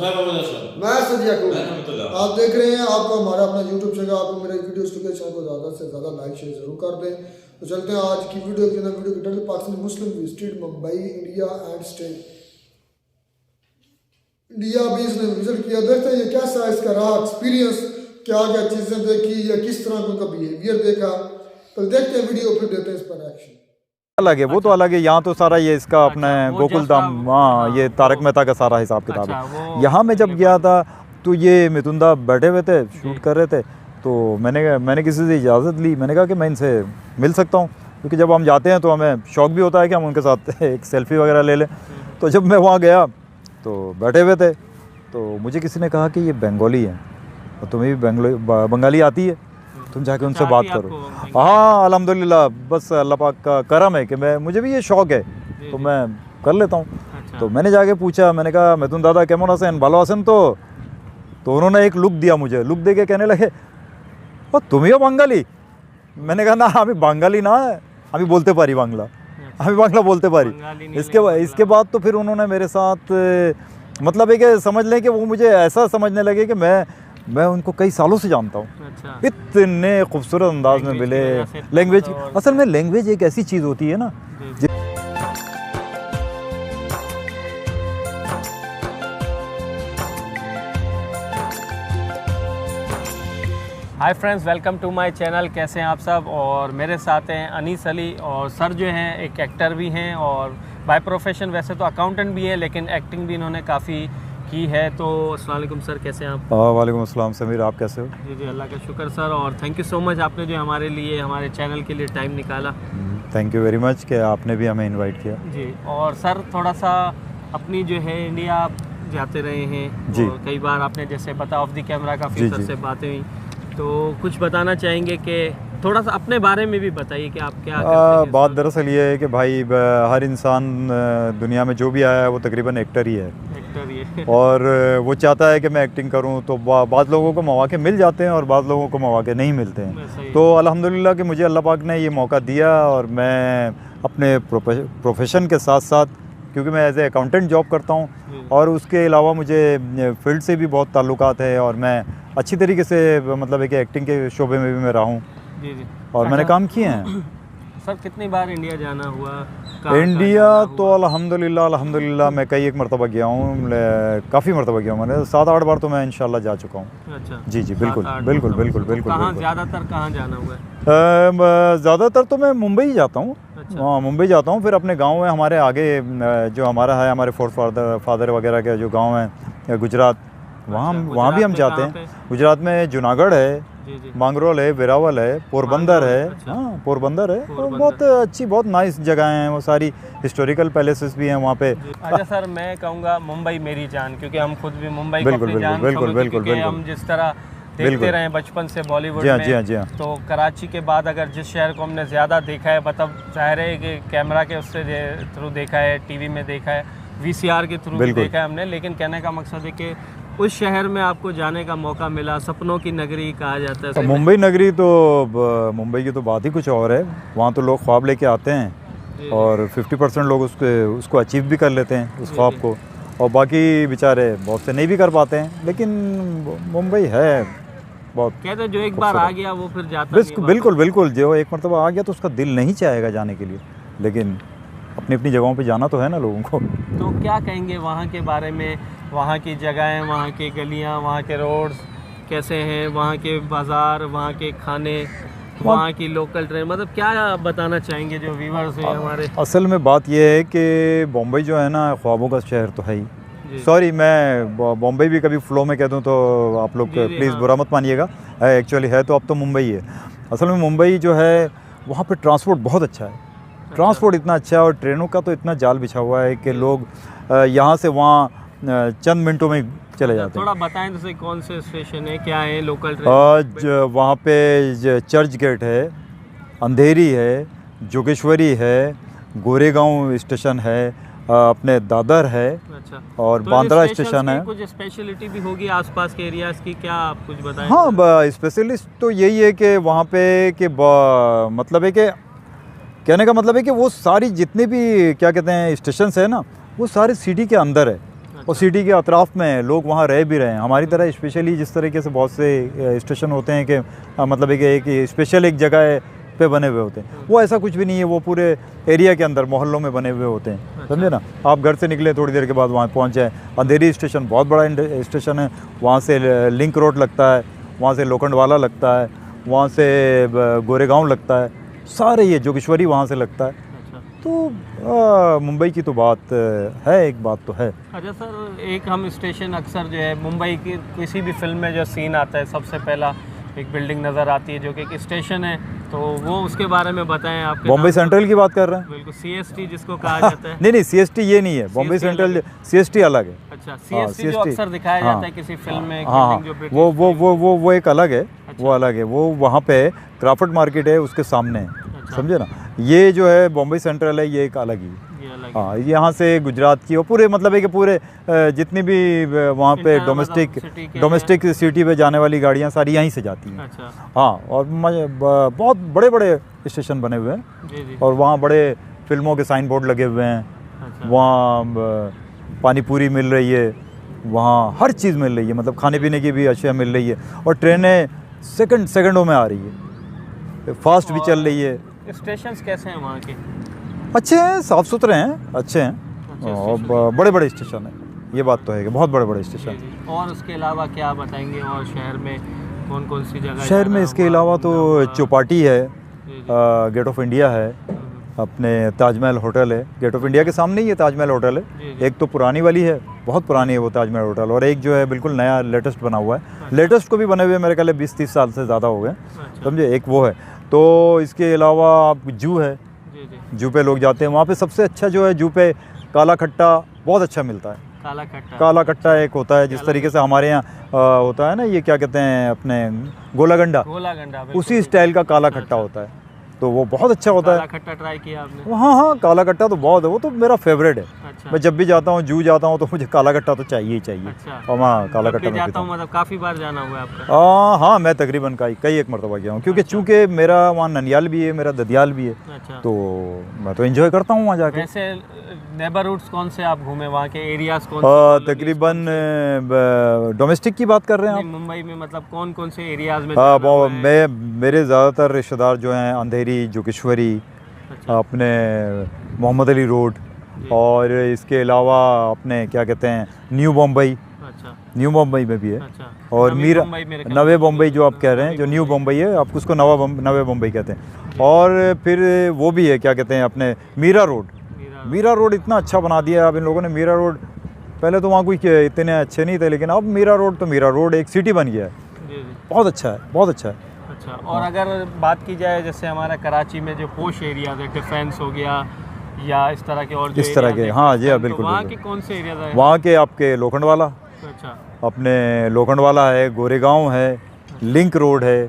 मैं सदिया को आप देख रहे हैं। आपको हमारा अपना यूट्यूब चैनल, आपको मेरे वीडियोस के चैनल को ज़्यादा से ज़्यादा लाइक शेयर जरूर कर दें। तो चलते हैं आज की वीडियो के अंदर। वीडियो के title Pakistan Muslim visited Mumbai India and stay India भी इसने विजिट किया। देखते हैं ये कैसा इसका रहा एक्सपीरियंस, क्या क्या चीज़ें देखी या किस तरह उनका बिहेवियर देखा। तो देखते हैं वीडियो, फिर देते हैं इस पर एक्शन। अलग है वो तो अलग है। यहाँ तो सारा ये इसका अपने गोकुल धाम, हाँ ये तारक मेहता का सारा हिसाब किताब है। यहाँ मैं जब गया था तो ये मिथुंदा बैठे हुए थे, शूट कर रहे थे। तो मैंने किसी से इजाज़त ली, मैंने कहा कि मैं इनसे मिल सकता हूँ, क्योंकि जब हम जाते हैं तो हमें शौक भी होता है कि हम उनके साथ एक सेल्फ़ी वगैरह ले लें। तो जब मैं वहाँ गया तो बैठे हुए थे, तो मुझे किसी ने कहा कि ये बंगाली हैं और तुम्हें भी बंगाली आती है, तुम जाके उनसे बात करो। हाँ अल्हम्दुलिल्लाह, बस अल्लाह पाक का करम है कि मुझे भी ये शौक़ है तो मैं कर लेता हूँ। तो मैंने जाके पूछा, मैंने कहा मिथुन दादा केमन आছেন, ভালো आছেন तो उन्होंने एक लुक दिया मुझे। लुक दे के कहने लगे ओ तुमिও বাঙালি। मैंने कहा ना আমি বাঙালি ना, আমি বলতে পারি বাংলা, আমি বাংলা বলতে পারি। इसके बाद तो फिर उन्होंने मेरे साथ मतलब है कि समझ लें कि वो मुझे ऐसा समझने लगे कि मैं उनको कई सालों से जानता हूँ। अच्छा। इतने खूबसूरत अंदाज में मिले। लैंग्वेज, असल में लैंग्वेज एक ऐसी चीज़ होती है ना। Hi friends, welcome to my channel. कैसे हैं आप सब? और मेरे साथ हैं अनीस अली, और सर जो हैं एक एक्टर भी हैं और बाय प्रोफेशन वैसे तो अकाउंटेंट भी हैं, लेकिन एक्टिंग भी इन्होंने काफ़ी की है। तो अस्सलाम वालेकुम सर, कैसे हैं आप? वालेकुम अस्सलाम समीर, आप कैसे हो? जी जी, अल्लाह का शुक्र सर, और थैंक यू सो मच आपने जो हमारे लिए, हमारे चैनल के लिए टाइम निकाला। थैंक यू वेरी मच कि आपने भी हमें इनवाइट किया। जी, और सर थोड़ा सा अपनी जो है इंडिया आप जाते रहे हैं जी, कई बार आपने जैसे पता ऑफ द कैमरा काफ़ी सर से बातें हुई, तो कुछ बताना चाहेंगे कि थोड़ा सा अपने बारे में भी बताइए कि आप क्या करते हैं? बात दरअसल ये है कि भाई हर इंसान दुनिया में जो भी आया है वो तकरीबन एक्टर ही है। और वो चाहता है कि मैं एक्टिंग करूं, तो बाद लोगों को मौके मिल जाते हैं और बाद लोगों को मौके नहीं मिलते हैं। तो अल्हम्दुलिल्लाह कि मुझे अल्लाह पाक ने ये मौका दिया, और मैं अपने प्रोफेशन के साथ साथ, क्योंकि मैं एज ए अकाउंटेंट जॉब करता हूँ और उसके अलावा मुझे फील्ड से भी बहुत ताल्लुकात है, और मैं अच्छी तरीके से मतलब है कि एक्टिंग के शोबे में भी मैं रहा हूँ और मैंने काम किए हैं। सर कितनी बार इंडिया जाना हुआ? इंडिया तो अल्हम्दुलिल्लाह मैं कई एक मरतबा गया हूँ, काफ़ी मरतबा गया हूँ मैंने, 7-8 बार तो मैं इंशाल्लाह जा चुका हूँ। अच्छा जी जी, बिल्कुल बिल्कुल बिल्कुल बिल्कुल। कहाँ ज़्यादातर कहाँ जाना हुआ है? ज़्यादातर तो मैं मुंबई जाता हूँ। हाँ मुंबई जाता हूँ, फिर अपने गांव में हमारे आगे जो हमारा है, हमारे फोर्थ फादर वगैरह के जो गांव हैं गुजरात, वहाँ भी हम जाते हैं। गुजरात में जूनागढ़ है, मांगरोल है, वेरावल है, पोरबंदर है। हाँ पोरबंदर है, बहुत अच्छी बहुत नाइस जगह हैं वो सारी, हिस्टोरिकल पैलेसेस भी हैं वहाँ पे। अच्छा सर, मैं कहूँगा मुंबई मेरी जान, क्योंकि हम खुद भी मुंबई बिल्कुल बिल्कुल बिल्कुल, हम जिस तरह देखते रहे बचपन से बॉलीवुड में। जी हाँ। तो कराची के बाद अगर जिस शहर को हमने ज़्यादा देखा है, मतलब जाहिर है कि कैमरा के उससे थ्रू देखा है, टीवी में देखा है, VCR के थ्रू भी देखा है हमने, लेकिन कहने का मकसद है कि उस शहर में आपको जाने का मौका मिला, सपनों की नगरी कहा जाता है। मुंबई नगरी तो मुंबई की तो बात ही कुछ और है। वहाँ तो लोग ख्वाब लेके आते हैं और 50% लोग उसको अचीव भी कर लेते हैं उस ख्वाब को, और बाकी बेचारे बहुत से नहीं भी कर पाते हैं। लेकिन मुंबई है बहुत, कहते जो एक बार आ गया वो फिर जाता नहीं। बिल्कुल बिल्कुल, जो एक मरतबा आ गया तो उसका दिल नहीं चाहेगा जाने के लिए, लेकिन अपनी अपनी जगहों पे जाना तो है ना लोगों को। तो क्या कहेंगे वहाँ के बारे में, वहाँ की जगहें, वहाँ की गलियाँ, वहाँ के रोड्स कैसे हैं, वहाँ के बाज़ार, वहाँ के खाने, वहाँ की लोकल ट्रेन, मतलब क्या बताना चाहेंगे जो व्यूअर्स हैं हमारे? असल में बात यह है कि बॉम्बे जो है ना ख्वाबों का शहर तो है ही। सॉरी, मैं बॉम्बे भी कभी फ्लो में कह दूँ तो आप लोग प्लीज़ बुरा मत मानिएगा, एक्चुअली है तो अब तो मुंबई है। असल में मुंबई जो है वहाँ पे ट्रांसपोर्ट बहुत अच्छा है। ट्रांसपोर्ट इतना अच्छा है और ट्रेनों का तो इतना जाल बिछा हुआ है कि लोग यहाँ से वहाँ चंद मिनटों में चले जाते हैं। थोड़ा बताएं जैसे कौन से स्टेशन है, क्या है लोकल ट्रेन? वहाँ पे चर्च गेट है, अंधेरी है, जोगेश्वरी है, गोरेगांव स्टेशन है, अपने दादर है। अच्छा। और तो बांद्रा स्टेशन है। कुछ स्पेशलिटी भी होगी आसपास के एरियाज़ की, क्या आप कुछ बताएं? हाँ स्पेशलिस्ट तो यही है कि वहाँ पे कि मतलब है कि कहने का मतलब है कि वो सारी जितने भी क्या कहते हैं स्टेशंस है ना, वो सारे सिटी के अंदर है। और सिटी के अतराफ़ में लोग वहाँ रह भी रहे हैं। हमारी तरह स्पेशली जिस तरीके से बहुत से स्टेशन होते हैं कि मतलब एक स्पेशल एक जगह पे बने हुए होते हैं, वो ऐसा कुछ भी नहीं है। वो पूरे एरिया के अंदर मोहल्लों में बने हुए होते हैं, समझे ना। आप घर से निकले थोड़ी देर के बाद वहाँ पहुँच जाए। अंधेरी स्टेशन बहुत बड़ा स्टेशन है, वहाँ से लिंक रोड लगता है, वहाँ से लोखंडवाला लगता है, वहाँ से गोरेगांव लगता है, सारे ये जोगेश्वरी वहाँ से लगता है। तो मुंबई की तो बात है, एक बात तो है। अच्छा सर, एक हम स्टेशन अक्सर जो है मुंबई की किसी भी फिल्म में जो सीन आता है, सबसे पहला एक बिल्डिंग नज़र आती है जो कि एक स्टेशन है, तो वो उसके बारे में बताएं। आप बॉम्बे सेंट्रल की बात कर रहे हैं? बिल्कुल, CST जिसको कहा जाता है। नहीं, CST ये नहीं है, बॉम्बे सेंट्रल CST अलग है। अच्छा, CST जो अक्सर दिखाया जाता है किसी फिल्म में, हाँ, वो एक अलग है। वो अलग है, वो वहाँ पे क्राफर्ड मार्केट है, उसके सामने है, समझे ना। ये जो है बॉम्बे सेंट्रल है, ये एक अलग ही। हाँ, यहाँ से गुजरात की और पूरे मतलब है कि पूरे जितनी भी वहाँ पे डोमेस्टिक सिटी पे जाने वाली गाड़ियाँ सारी यहीं से जाती हैं। अच्छा। हाँ, और बहुत बड़े बड़े स्टेशन बने हुए हैं और वहाँ बड़े फिल्मों के साइन बोर्ड लगे हुए हैं। अच्छा। वहाँ पानी पूरी मिल रही है, वहाँ हर चीज़ मिल रही है, मतलब खाने पीने की भी अशिया मिल रही है। और ट्रेनें सेकंडों में आ रही है, फास्ट भी चल रही है। स्टेशंस कैसे हैं वहाँ के? अच्छे हैं, साफ़ सुथरे हैं, अच्छे हैं और बड़े बड़े स्टेशन हैं, ये बात तो है कि बहुत बड़े बड़े स्टेशन। और उसके अलावा क्या बताएंगे, और शहर में कौन कौन सी जगह? शहर में इसके अलावा तो चौपाटी है, गेट ऑफ इंडिया है, अपने ताजमहल होटल है। गेट ऑफ इंडिया के सामने ही ये ताजमहल होटल है। एक तो पुरानी वाली है, बहुत पुरानी है वो ताजमहल होटल, और एक जो है बिल्कुल नया लेटेस्ट बना हुआ है। लेटेस्ट को भी बने हुए मेरे ख्याल 20-30 साल से ज़्यादा हो गए, समझे। एक वो है, तो इसके अलावा आप जू है, जू पे लोग जाते हैं। वहाँ पे सबसे अच्छा जो है जू पे काला खट्टा बहुत अच्छा मिलता है। काला खट्टा एक होता है, जिस तरीके से हमारे यहाँ होता है ना, ये क्या कहते हैं अपने गोला गंडा, उसी स्टाइल का काला खट्टा होता है, तो वो बहुत अच्छा होता है। काला खट्टा ट्राई किया आपने? हाँ, काला खट्टा तो बहुत है, वो तो मेरा फेवरेट है। अच्छा। मैं जब भी जाता हूँ, जू जाता हूँ, तो मुझे काला खट्टा तो चाहिए ही चाहिए। अच्छा। और वहाँ काला खट्टा मैं जाता हूँ, मतलब काफ़ी बार जाना हुआ है आपका? हाँ, मैं तकरीबन कई एक मरतबा गया हूँ, क्योंकि चूँकि मेरा वहाँ ननियाल भी है, मेरा ददियाल भी है। अच्छा। तो मैं तो एंजॉय करता हूँ वहाँ जाके। वैसे नेबरहुड्स कौन से आप घूमे, वहाँ के एरियाज कौन से? तकरीबन डोमेस्टिक की बात कर रहे हैं आप? मुंबई में मतलब कौन कौन से एरियाज में? मेरे ज़्यादातर रिश्तेदार जो हैं अंधेरी, जोगेश्वरी, अपने मोहम्मद अली रोड, और इसके अलावा अपने क्या कहते हैं न्यू मुंबई। अच्छा। न्यू मुंबई में भी है। अच्छा। और नवे मुंबई जो आप कह रहे हैं, जो न्यू मुंबई है, आप उसको नवे मुंबई कहते हैं। और फिर वो भी है, क्या कहते हैं अपने मीरा रोड इतना अच्छा बना दिया अब इन लोगों ने। मीरा रोड पहले तो वहाँ कोई इतने अच्छे नहीं थे, लेकिन अब मीरा रोड एक सिटी बन गया है। बहुत अच्छा है, बहुत अच्छा है। अच्छा। और अगर बात की जाए जैसे हमारा कराची में जो पोश एरियाज है, डिफेंस हो गया या इस तरह के, और इस तरह के, हाँ जी हाँ, बिल्कुल। वहाँ के कौन से एरियाज है? वहाँ के आपके लोखंडवाला। अच्छा। अपने लोखंडवाला है, गोरेगांव है, लिंक रोड है,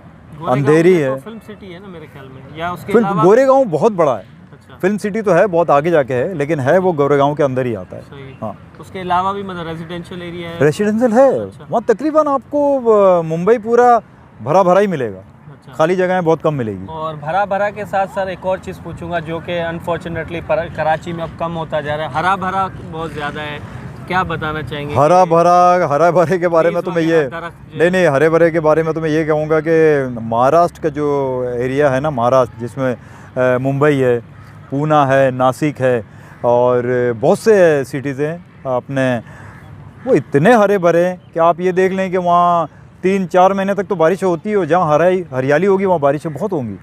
अंधेरी है। फिल्म सिटी है ना मेरे ख्याल में, या उसके अलावा? गोरेगांव बहुत बड़ा है। अच्छा। फिल्म सिटी तो है, बहुत आगे जाके है, लेकिन है वो गोरेगांव के अंदर ही आता है। हाँ, उसके अलावा भी मतलब रेजिडेंशियल एरिया है? रेजिडेंशियल है। वहाँ तकरीबन आपको मुंबई पूरा भरा ही मिलेगा। खाली जगहें बहुत कम मिलेगी। और भरा के साथ सर एक और चीज़ पूछूंगा, जो कि अनफॉर्चुनेटली कराची में अब कम होता जा रहा है, हरा भरा बहुत ज़्यादा है, क्या बताना चाहेंगे? हरा भरे के बारे में तो मैं नहीं, हरे भरे के बारे में तो मैं ये कहूँगा कि महाराष्ट्र का जो एरिया है ना, महाराष्ट्र जिसमें मुंबई है, पूना है, नासिक है, और बहुत से सिटीज़ हैं अपने, वो इतने हरे भरे हैं कि आप ये देख लें कि वहाँ 3-4 महीने तक तो बारिश होती है, और जहाँ हरियाली होगी वहाँ बारिशें बहुत होंगी।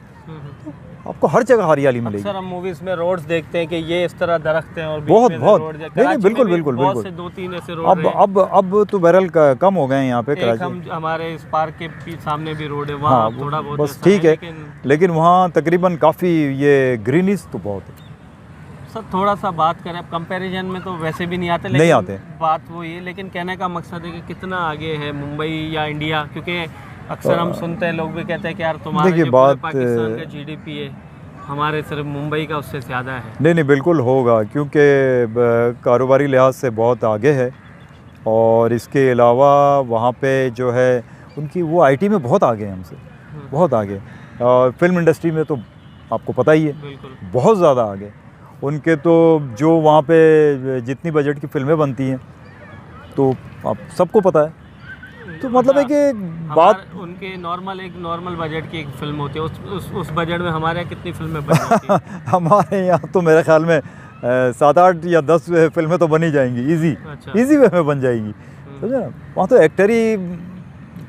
आपको हर जगह हरियाली मिलेगी। अक्सर हम मूवीज में रोड्स देखते हैं कि ये इस तरह दरख्त हैं और बहुत नहीं, बिल्कुल बहुत से 2-3 ऐसे रोड हैं। अब तो बहरहाल कम हो गए हैं यहाँ पे कराची। हम हमारे इस पार्क के सामने भी रोड है, वहाँ थोड़ा बहुत बस ठीक है, लेकिन वहाँ तकरीबन काफ़ी ये ग्रीनिश तो बहुत है। सर थोड़ा सा बात करें, अब कंपैरिजन में तो वैसे भी नहीं आते, बात वो ये, लेकिन कहने का मकसद है कि कितना आगे है मुंबई या इंडिया, क्योंकि अक्सर हम सुनते हैं, लोग भी कहते हैं कि यार तुम्हारे जो पाकिस्तान का GDP है, हमारे सिर्फ मुंबई का उससे ज़्यादा है। नहीं, बिल्कुल होगा, क्योंकि कारोबारी लिहाज से बहुत आगे है, और इसके अलावा वहाँ पे जो है उनकी वो IT में बहुत आगे हैं हमसे, बहुत आगे। और फिल्म इंडस्ट्री में तो आपको पता ही है, बहुत ज़्यादा आगे उनके। तो जो वहाँ पे जितनी बजट की फिल्में बनती हैं, तो आप सबको पता है। तो मतलब है कि बात उनके नॉर्मल बजट की एक फिल्म होती है, उस बजट में हमारे यहाँ कितनी फिल्में बन जाती हैं? हमारे यहाँ तो मेरे ख्याल में 7-8 या 10 फिल्में तो बन ही जाएंगी, इजी वे में बन जाएगी। समझे ना, वहाँ तो एक्टर ही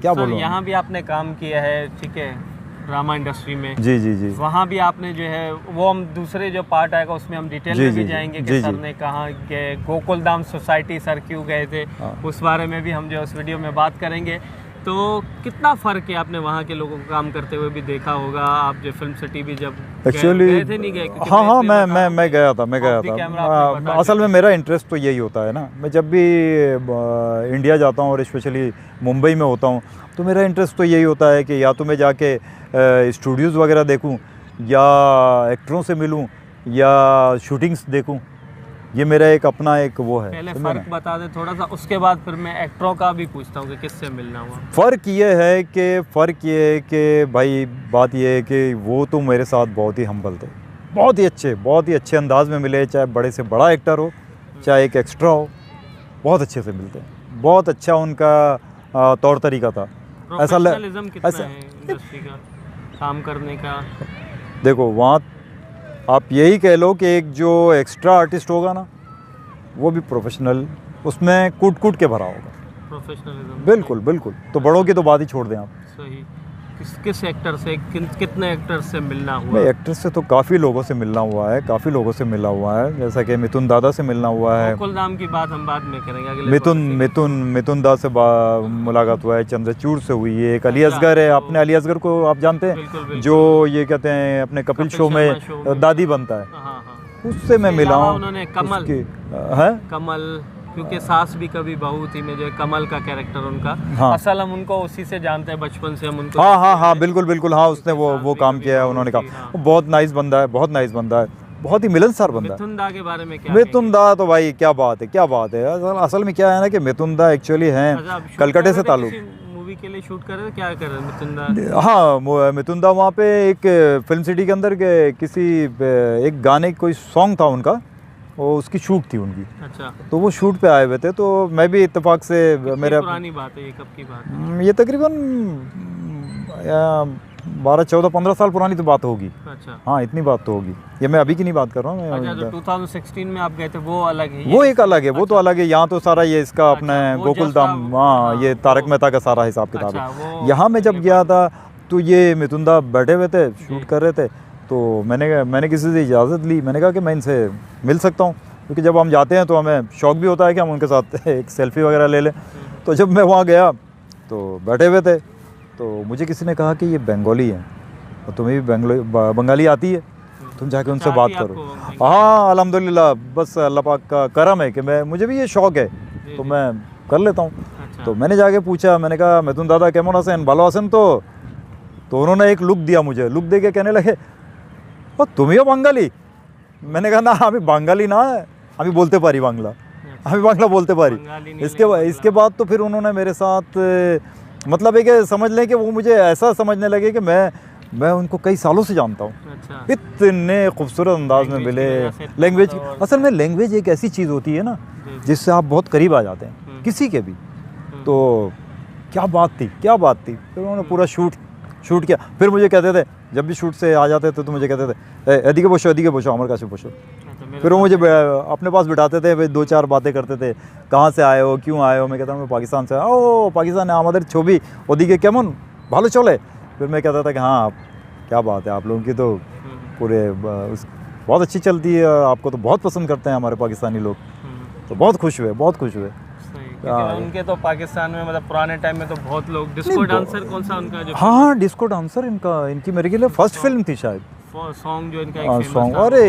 क्या बोलूँ। यहाँ भी आपने काम किया है, ठीक है, ड्रामा इंडस्ट्री में। जी जी जी। वहाँ भी आपने जो है वो हम दूसरे जो पार्ट आएगा उसमें हम डिटेल में भी जाएंगे कि सर ने कहाँ गए, गोकुल धाम सोसाइटी सर क्यों गए थे, उस बारे में भी हम जो उस वीडियो में बात करेंगे। तो कितना फ़र्क है, आपने वहाँ के लोगों को काम करते हुए भी देखा होगा, आप जो फिल्म सिटी भी जब एक्चुअली गए थे नहीं गए? हाँ, मैं गया था। असल में मेरा इंटरेस्ट तो यही होता है ना, मैं जब भी इंडिया जाता हूँ और स्पेशली मुंबई में होता हूँ तो मेरा इंटरेस्ट तो यही होता है कि या तो मैं जाके स्टूडियोज़ वगैरह देखूं या एक्टरों से मिलूं या शूटिंग्स देखूं। ये मेरा एक अपना एक वो है। पहले फ़र्क बता दे थोड़ा सा, उसके बाद फिर मैं एक्टरों का भी पूछता हूँ कि किससे मिलना हुआ। फ़र्क ये है कि भाई बात ये है कि वो तो मेरे साथ बहुत ही हम्बल थे, बहुत ही अच्छे अंदाज में मिले, चाहे बड़े से बड़ा एक्टर हो चाहे एक एक्स्ट्रा हो, बहुत अच्छे से मिलते हैं। बहुत अच्छा उनका तौर तरीका था। प्रोफेशनलिज्म कितना है इंडस्ट्री का काम करने का? देखो वहाँ आप यही कह लो कि एक जो एक्स्ट्रा आर्टिस्ट होगा ना वो भी प्रोफेशनल, उसमें कूट के भरा होगा। प्रोफेशनलिज्म बिल्कुल। तो बड़ों की तो बात ही छोड़ दें आप। सही। किस एक्टर से, कितने एक्टर से मिलना हुआ? मैं एक्टर से तो काफ़ी लोगों से मिलना हुआ है, जैसा कि मिथुन दादा से मिलना हुआ है। गोकुल धाम की बात हम बाद में करेंगे, अगले मिथुन दादा से मुलाकात हुआ है, चंद्रचूड़ से हुई है। एक अली असगर है, अपने अली असगर को आप जानते हैं? बिल्कुल। जो ये कहते हैं अपने कपिल शो में दादी बनता है, हाँ। उससे मैं मिला हूँ। उन्होंने कमल, क्योंकि सास भी कभी बहू थी में जो कमल का कैरेक्टर उनका, हाँ। असल हम उनको उसी से जानते हैं, बचपन से हम उनको। हाँ, बिल्कुल। हाँ, उसने वो काम किया है, उन्होंने कहा। बहुत नाइस बंदा है, बहुत ही मिलनसार बंदा है। मिथुन दा के बारे में क्या? मिथुन दा तो भाई क्या बात है। असल में क्या है ना कि मिथुन दा एक्चुअली हैं कलकत्ते से ताल्लुक। मूवी के लिए शूट कर रहे थे, क्या कर रहे हैं मिथुन दा? हाँ, मिथुन दा वहाँ पे एक फिल्म सिटी के अंदर के किसी एक गाने कोई सॉन्ग था उनका, वो उसकी शूट थी उनकी। अच्छा। तो वो शूट पे आए हुए थे, तो मैं भी इत्तेफाक से मेरा पुरानी बात है ये, कब की बात है? ये तकरीबन 12, 14, 15 साल पुरानी तो बात होगी। अच्छा। हाँ, इतनी बात तो होगी, ये मैं अभी की नहीं बात कर रहा हूँ। अच्छा, तो 2016 में आप गए थे, वो अलग है? वो एक अलग है, वो तो अलग है। यहाँ तो सारा ये इसका अपने गोकुल धाम, हाँ, ये तारक मेहता का सारा हिसाब किताब है। यहाँ मैं जब गया था तो ये मिथुन दा बैठे हुए थे, शूट कर रहे थे, तो मैंने किसी से इजाज़त ली, मैंने कहा कि मैं इनसे मिल सकता हूँ, क्योंकि जब हम जाते हैं तो हमें शौक़ भी होता है कि हम उनके साथ एक सेल्फ़ी वगैरह ले लें। तो जब मैं वहाँ गया तो बैठे हुए थे, तो मुझे किसी ने कहा कि ये बंगाली हैं और तुम्हें भी बंगाली आती है, तुम जाके उनसे बात करो। हाँ, अल्हम्दुलिल्लाह, बस अल्लाह पाक का करम है कि मुझे भी ये शौक़ है, तो मैं कर लेता हूँ। तो मैंने जाके पूछा, मैंने कहा मिथुन दादा केमन आছেন, ভালো आছেন? तो उन्होंने एक लुक दिया मुझे, लुक दे के कहने लगे और तुमिও বাঙালি? मैंने कहा ना, अभी बांगाली ना, अभी बोलते पारी बांग्ला, अभी बांग्ला बोलते पारी। इसके बाद तो फिर उन्होंने मेरे साथ मतलब है कि समझ लें कि वो मुझे ऐसा समझने लगे कि मैं उनको कई सालों से जानता हूँ। अच्छा। इतने खूबसूरत अंदाज में मिले। लैंग्वेज, असल में लैंग्वेज एक ऐसी चीज़ होती है ना जिससे आप बहुत करीब आ जाते हैं किसी के भी। तो क्या बात थी। फिर उन्होंने पूरा शूट किया। फिर मुझे कहते थे, जब भी शूट से आ जाते थे तो मुझे कहते थे एदिके बोशो हमारे काश बोशो। फिर वो मुझे अपने पास बिठाते थे, फिर 2-4 बातें करते थे, कहाँ से आए हो, क्यों आए हो। मैं कहता हूँ मैं पाकिस्तान से। ओ पाकिस्तान है हमारे छवि ओदिके केमन भालो चले। फिर मैं कहता था कि हाँ, क्या बात है, आप लोगों की तो पूरे बहुत अच्छी चलती है, आपको तो बहुत पसंद करते हैं हमारे पाकिस्तानी लोग। तो बहुत खुश हुए। उनके तो पाकिस्तान में मतलब पुराने टाइम में तो बहुत लोग डिस्को डांसर, कौन सा उनका जो? हाँ, डिस्को डांसर इनकी मेरे लिए फर्स्ट फिल्म थी शायद। सॉन्ग जो इनका सॉन्ग, अरे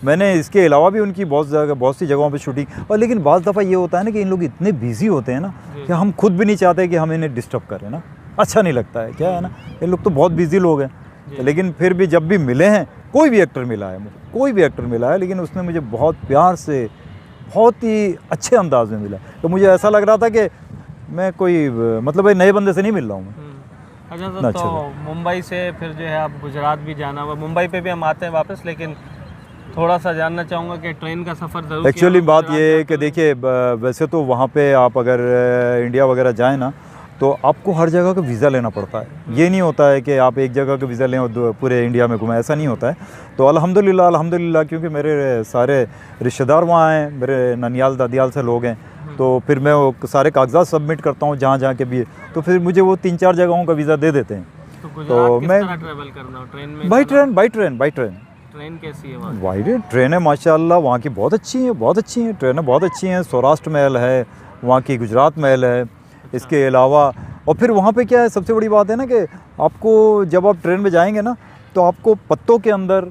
मैंने इसके अलावा भी उनकी बहुत सी जगहों पे शूटिंग। और लेकिन बाज़ दफ़ा ये होता है ना कि इन लोग इतने बिजी होते हैं ना कि हम खुद भी नहीं चाहते कि हम इन्हें डिस्टर्ब करें ना, अच्छा नहीं लगता है। क्या है ना, ये लोग तो बहुत बिजी लोग हैं। तो लेकिन फिर भी जब भी मिले हैं, कोई भी एक्टर मिला है, लेकिन उसने मुझे बहुत प्यार से, बहुत ही अच्छे अंदाज में मिला। तो मुझे ऐसा लग रहा था कि मैं कोई मतलब नए बंदे से नहीं मिल रहा हूँ मैं। अच्छा, तो मुंबई से फिर जो है आप गुजरात भी जाना हुआ, मुंबई पे भी हम आते हैं वापस, लेकिन थोड़ा सा जानना चाहूँगा कि ट्रेन का सफ़र ज़रूर एक्चुअली बात ये है कि देखिए वैसे तो वहाँ पे आप अगर इंडिया वगैरह जाएँ ना तो आपको हर जगह का वीज़ा लेना पड़ता है। ये नहीं होता है कि आप एक जगह का वीज़ा लें और पूरे इंडिया में घूमें, ऐसा नहीं होता है। तो अल्हम्दुलिल्लाह क्योंकि मेरे सारे रिश्तेदार वहाँ हैं, मेरे ननियाल दादियाल से लोग हैं, तो फिर मैं वो सारे कागजात सबमिट करता हूँ जहाँ के भी, तो फिर मुझे वो 3-4 जगहों का वीज़ा दे देते हैं। तो मैं ट्रैवल करना हूँ ट्रेन में? By train. ट्रेन कैसी है वहाँ? वाइड ट्रेनें माशाल्लाह वहाँ की बहुत अच्छी हैं, ट्रेनें बहुत अच्छी हैं। सौराष्ट्र महल है, वहाँ की गुजरात महल है। इसके अलावा और फिर वहाँ पे क्या है, सबसे बड़ी बात है ना कि आपको जब आप ट्रेन में जाएंगे ना तो आपको पत्तों के अंदर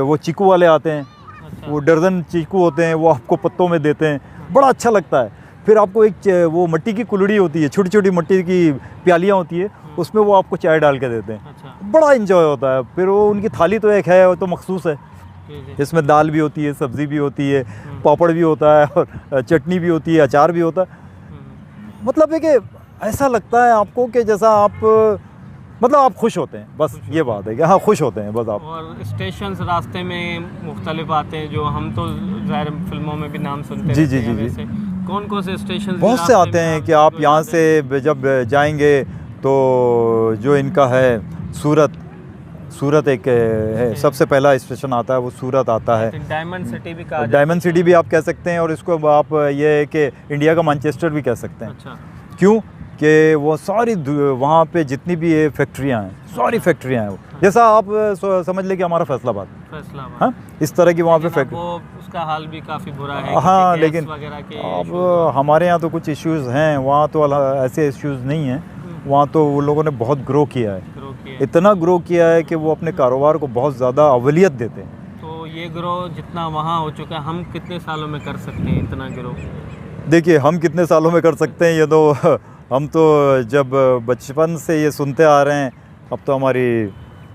वो चीकू वाले आते हैं। अच्छा। वो दर्जन चीकू होते हैं, वो आपको पत्तों में देते हैं, बड़ा अच्छा लगता है। फिर आपको एक वो मिट्टी की कुल्हड़ी होती है, छोटी छोटी मिट्टी की प्यालियाँ होती है, उसमें वो आपको चाय डाल के देते हैं। अच्छा। बड़ा इंजॉय होता है। फिर वो उनकी थाली तो एक है, वो तो मखसूस है, जिसमें दाल भी होती है, सब्ज़ी भी होती है, पापड़ भी होता है और चटनी भी होती है, अचार भी होता है। मतलब है कि ऐसा लगता है आपको कि जैसा आप मतलब आप खुश होते हैं, बस ये बात है कि हाँ खुश होते हैं बस आप। और स्टेशन रास्ते में मुख्तलिफ आते हैं, जो हम तो ज़ाहिर फिल्मों में भी नाम सुनते जी रहते जी हैं। जी वैसे कौन से स्टेशन बहुत से आते हैं कि आप यहाँ से जब जाएंगे तो जो इनका है सूरत एक है, सबसे पहला स्टेशन आता है वो सूरत आता है। डायमंड सिटी भी कहा, डायमंड सिटी भी आप कह सकते हैं, और इसको आप ये है कि इंडिया का मैनचेस्टर भी कह सकते हैं। अच्छा। क्यों कि वो सारी वहाँ पे जितनी भी ये फैक्ट्रियाँ हैं, सारी फैक्ट्रियाँ हैं, जैसा आप समझ लें कि हमारा फैसलाबाद, हाँ इस तरह की वहाँ पे फैक्ट्री। उसका हाल भी काफ़ी बुरा है। हाँ लेकिन अब हमारे यहाँ तो कुछ इश्यूज़ हैं, वहाँ तो ऐसे इश्यूज़ नहीं हैं। वहाँ तो वो लोगों ने बहुत ग्रो किया है, इतना ग्रो किया है कि वो अपने कारोबार को बहुत ज़्यादा अवलियत देते हैं। तो ये ग्रो जितना वहाँ हो चुका है, हम कितने सालों में कर सकते हैं इतना ग्रो? देखिए हम कितने सालों में कर सकते हैं, ये तो हम तो जब बचपन से ये सुनते आ रहे हैं, अब तो हमारी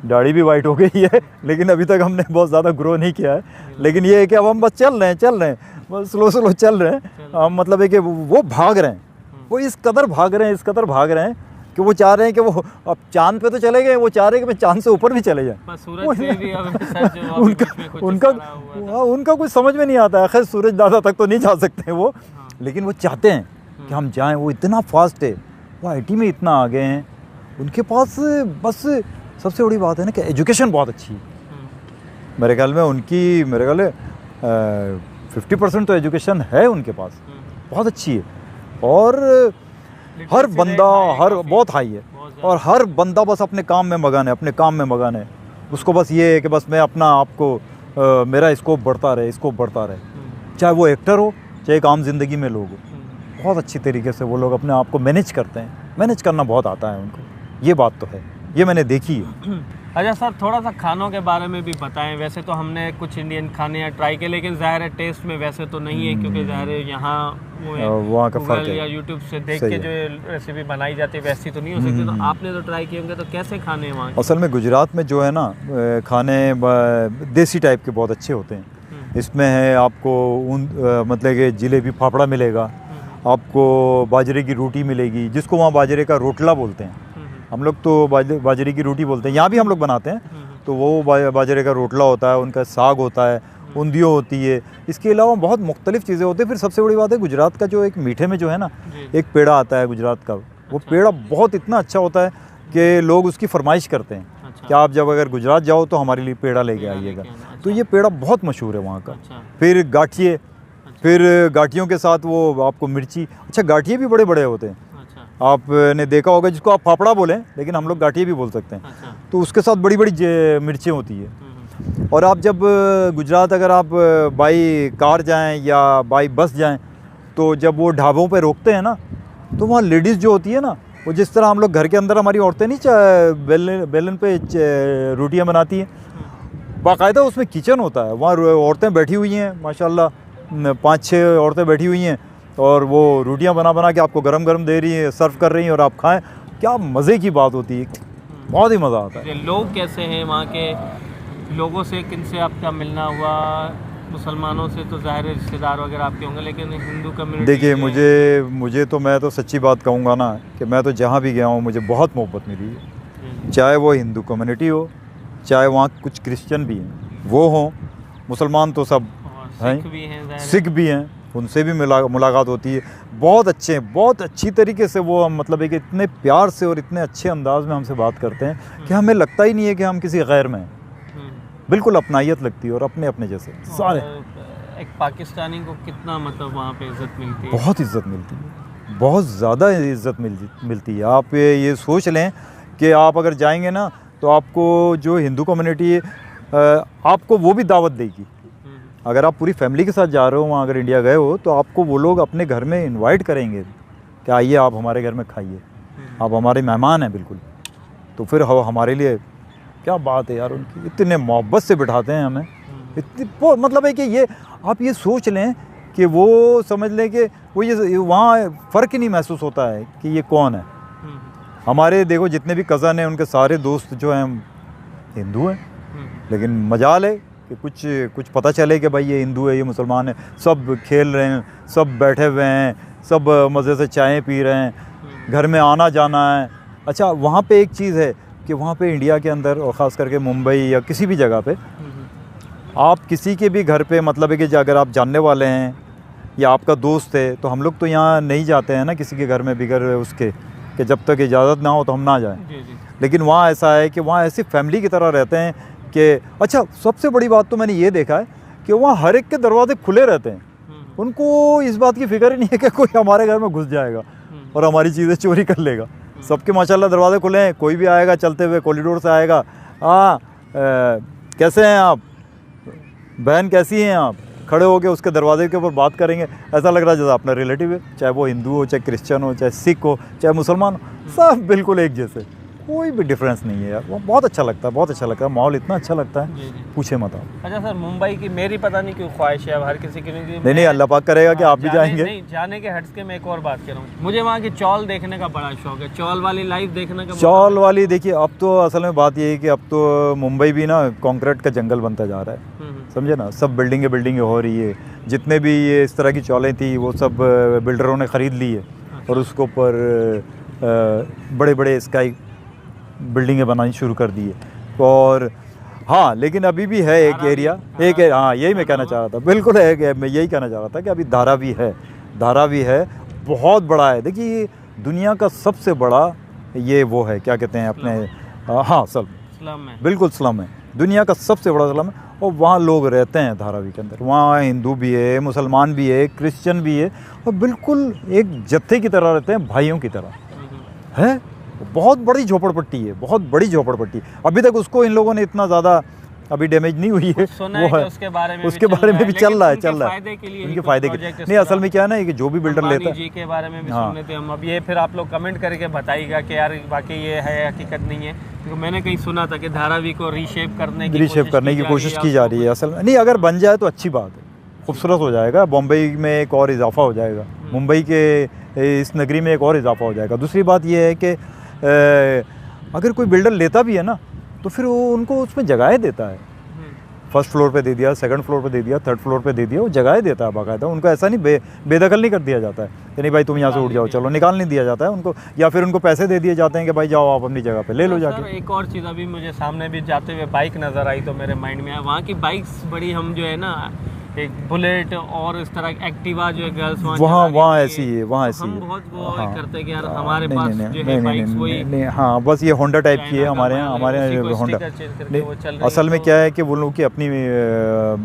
दाढ़ी भी वाइट हो गई है, लेकिन अभी तक हमने बहुत ज़्यादा ग्रो नहीं किया है। लेकिन ये है कि अब हम बस चल रहे हैं, बस स्लो चल रहे हैं हम। मतलब है कि वो भाग रहे हैं, वो इस कदर भाग रहे हैं कि वो चाह रहे हैं कि वो अब चांद पे तो चले गए, वो चाह रहे हैं कि मैं चांद से ऊपर भी चले जाए। उनका कुछ समझ में नहीं आता है। खैर सूरज दादा तक तो नहीं जा सकते वो, लेकिन वो चाहते हैं कि हम जाएं। वो इतना फास्ट है, वो IT में इतना आगे हैं, उनके पास बस सबसे बड़ी बात है ना कि एजुकेशन बहुत अच्छी है। मेरे ख्याल में 50% तो एजुकेशन है उनके पास, बहुत अच्छी है। और हर बंदा बहुत हाई है, और हर बंदा बस अपने काम में मगन है। उसको बस ये है कि बस मैं अपना आपको मेरा स्कोप बढ़ता रहे, चाहे वो एक्टर हो चाहे एक आम जिंदगी में लोग हो। बहुत अच्छी तरीके से वो लोग अपने आप को मैनेज करते हैं, मैनेज करना बहुत आता है उनको, ये बात तो है, ये मैंने देखी है। अच्छा सर, थोड़ा सा खानों के बारे में भी बताएं। वैसे तो हमने कुछ इंडियन खाने यहाँ ट्राई किए, लेकिन ज़ाहिर है टेस्ट में वैसे तो नहीं है, क्योंकि ज़ाहिर है यहाँ वहाँ का फर्क है, या यूट्यूब से देख के जो रेसिपी बनाई जाती है वैसी तो नहीं हो सकती। तो आपने तो ट्राई किए होंगे, तो कैसे खाने हैं वहाँ? असल में गुजरात में जो है ना खाने देसी टाइप के बहुत अच्छे होते हैं। इसमें है आपको मतलब कि जलेबी फाफड़ा मिलेगा, आपको बाजरे की रोटी मिलेगी, जिसको वहाँ बाजरे का रोटला बोलते हैं। हम लोग तो बाजरे की रोटी बोलते हैं, यहाँ भी हम लोग बनाते हैं। तो वो बाजरे का रोटला होता है, उनका साग होता है, उंदियो होती है। इसके अलावा बहुत मुख्तलिफ चीज़ें होती हैं। फिर सबसे बड़ी बात है गुजरात का जो एक मीठे में जो है ना एक पेड़ा आता है गुजरात का, वो पेड़ा बहुत इतना अच्छा होता है कि लोग उसकी फरमाइश करते हैं कि आप जब अगर गुजरात जाओ तो हमारे लिए पेड़ा लेके आइएगा। तो ये पेड़ा बहुत मशहूर है वहाँ का। फिर गाठिए, फिर गाठियों के साथ वो आपको मिर्ची, अच्छा गाठिए भी बड़े बड़े होते हैं, आपने देखा होगा, जिसको आप फाफड़ा बोलें लेकिन हम लोग गाठिए भी बोल सकते हैं। तो उसके साथ बड़ी बड़ी मिर्चें होती है। और आप जब गुजरात अगर आप बाई कार जाएं या बाई बस जाएं, तो जब वो ढाबों पे रोकते हैं ना, तो वहाँ लेडीज़ जो होती है ना, वो जिस तरह हम लोग घर के अंदर हमारी औरतें नहीं बेलन पे रोटियाँ बनाती हैं, बाकायदा उसमें किचन होता है। वहाँ औरतें बैठी हुई हैं, माशाल्लाह 5-6 औरतें बैठी हुई हैं, और वो रोटियां बना के आपको गरम गरम दे रही हैं, सर्व कर रही हैं, और आप खाएं। क्या मज़े की बात होती है, बहुत ही मज़ा आता है। लोग कैसे हैं वहाँ के लोगों से, किन से आपका मिलना हुआ? मुसलमानों से तो ज़ाहिर रिश्तेदार वगैरह आपके होंगे, लेकिन हिंदू कम्युनिटी? देखिए मुझे तो, मैं तो सच्ची बात कहूँगा ना कि मैं तो जहाँ भी गया हूँ मुझे बहुत मोहब्बत मिली है। चाहे वो हिंदू कम्युनिटी हो, चाहे वहाँ कुछ क्रिश्चियन भी हैं, वो हों, मुसलमान तो सब और हैं, सिख भी हैं, ज़ाहिर है। सिख भी हैं, उनसे भी मुलाकात होती है। बहुत अच्छे, बहुत अच्छी तरीके से वो मतलब है कि इतने प्यार से और इतने अच्छे अंदाज में हमसे बात करते हैं कि हमें लगता ही नहीं है कि हम किसी गैर में हैं। बिल्कुल अपनाइयत लगती है और अपने अपने जैसे सारे। और एक पाकिस्तानी को कितना मतलब वहाँ पे इज्जत मिलती है? बहुत इज्जत मिलती है, बहुत ज़्यादा इज्जत मिलती है। आप ये सोच लें कि आप अगर जाएंगे ना तो आपको जो हिंदू कम्युनिटी आपको वो भी दावत देगी। अगर आप पूरी फैमिली के साथ जा रहे हो वहाँ, अगर इंडिया गए हो तो आपको वो लोग अपने घर में इनवाइट करेंगे कि आइए आप हमारे घर में खाइए, आप हमारे मेहमान हैं बिल्कुल। तो फिर हमारे लिए क्या बात है यार, उनकी इतने मोहब्बत से बिठाते हैं हमें, इतनी मतलब है कि ये आप ये सोच लें कि वो समझ लें कि वो ये वहाँ फ़र्क ही नहीं महसूस होता है कि ये कौन है। हमारे देखो जितने भी कज़न हैं उनके सारे दोस्त जो हैं हिंदू हैं, लेकिन मजाल है कि कुछ पता चले कि भाई ये हिंदू है, ये मुसलमान है, सब खेल रहे हैं, सब बैठे हुए हैं, सब मज़े से चाय पी रहे हैं, घर में आना जाना है। अच्छा, वहाँ पे एक चीज़ है कि वहाँ पे इंडिया के अंदर और ख़ास करके मुंबई या किसी भी जगह पे आप किसी के भी घर पे मतलब है कि अगर आप जानने वाले हैं या आपका दोस्त है, तो हम लोग तो यहाँ नहीं जाते हैं ना किसी के घर में बिगर उसके कि जब तक इजाज़त ना हो तो हम ना जाएं। लेकिन वहाँ ऐसा है कि वहाँ ऐसी फैमिली की तरह रहते हैं कि अच्छा, सबसे बड़ी बात तो मैंने ये देखा है कि वहाँ हर एक के दरवाजे खुले रहते हैं। उनको इस बात की फिक्र ही नहीं है कि कोई हमारे घर में घुस जाएगा और हमारी चीज़ें चोरी कर लेगा। सबके माशाल्लाह दरवाजे खुले हैं, कोई भी आएगा चलते हुए कॉरिडोर से आएगा, कैसे हैं आप, बहन कैसी हैं आप, खड़े होकर उसके दरवाजे के ऊपर बात करेंगे। ऐसा लग रहा है जैसे अपना रिलेटिव है, चाहे वो हिंदू हो, चाहे क्रिश्चियन हो, चाहे सिख हो, चाहे मुसलमान हो, सब बिल्कुल एक जैसे, कोई भी डिफरेंस नहीं है यार। वो बहुत अच्छा लगता है, बहुत अच्छा लगता है, माहौल इतना अच्छा लगता है पूछे मत आप। अच्छा सर, मुंबई की मेरी पता नहीं क्यों ख्वाहिश है, अब हर किसी की नहीं, अल्लाह पाक करेगा कि आप भी जाएंगे। नहीं, जाने के हट्स के मैं एक और बात कर रहा हूँ, मुझे वहाँ की चौल देखने का बड़ा शौक है, चौल वाली लाइफ देखने का। चौल वाली देखिए, अब तो असल में बात ये है कि अब तो मुंबई भी ना कंक्रीट का जंगल बनता जा रहा है, समझे ना। सब बिल्डिंगें हो रही है, जितने भी ये इस तरह की चौलें थी वो सब बिल्डरों ने ख़रीद ली है और उसके ऊपर बड़े बड़े स्काई बिल्डिंगें बनानी शुरू कर दी है। और हाँ, लेकिन अभी भी है एक एरिया, हाँ यही मैं कहना चाह रहा था, बिल्कुल है, मैं यही कहना चाह रहा था कि अभी धारावी है, बहुत बड़ा है। देखिए दुनिया का सबसे बड़ा ये वो है, क्या कहते हैं अपने, हाँ स्लम है, बिल्कुल स्लम है, दुनिया का सबसे बड़ा स्लम है। और वहाँ लोग रहते हैं धारावी के अंदर, वहाँ हिंदू भी है, मुसलमान भी है, क्रिश्चियन भी है, और बिल्कुल एक जत्थे की तरह रहते हैं, भाइयों की तरह है। बहुत बड़ी झोपड़पट्टी है, बहुत बड़ी झोपड़पट्टी। अभी तक उसको इन लोगों ने इतना ज़्यादा अभी डैमेज नहीं हुई है, वो है उसके बारे में भी चल रहा है उनके फ़ायदे के लिए। नहीं, असल में क्या है ना कि जो भी बिल्डर लेता है, जी के बारे में भी सुन लेते हैं हम। अब ये फिर आप लोग कमेंट करके बताइएगा कि यार वाकई ये है हकीकत नहीं है, क्योंकि मैंने कहीं सुना था कि धारावी को रीशेप करने की कोशिश की जा रही है। असल में नहीं, अगर बन जाए तो अच्छी बात है, खूबसूरत हो जाएगा, बम्बई में एक और इजाफा हो जाएगा, मुंबई के इस नगरी में एक और इजाफा हो जाएगा। दूसरी बात यह है कि अगर कोई बिल्डर लेता भी है ना तो फिर वो उनको उसमें जगह देता है, फर्स्ट फ्लोर पे दे दिया, सेकंड फ्लोर पे दे दिया, थर्ड फ्लोर पे दे दिया, वो जगह देता है बाकायदा। उनको ऐसा नहीं बेदखल नहीं कर दिया जाता है कि नहीं भाई तुम यहाँ से उठ जाओ, चलो, निकाल नहीं दिया जाता है उनको, या फिर उनको पैसे दे दिए जाते हैं कि भाई जाओ आप अपनी जगह पे ले लो जाके। एक और चीज़, अभी मुझे सामने भी जाते हुए बाइक नज़र आई तो मेरे माइंड में आया, वहाँ की बाइक्स बड़ी, हम जो है ना एक बुलेट और इस तरह एक्टिवा जो है गर्ल्स वहाँ ऐसी है, वहाँ ऐसी है। हम बहुत वो करते हैं कि यार हमारे पास जो है बाइक्स वही, हाँ बस ये होंडा टाइप की है हमारे यहाँ होंडा। असल में क्या है कि वो लोग की अपनी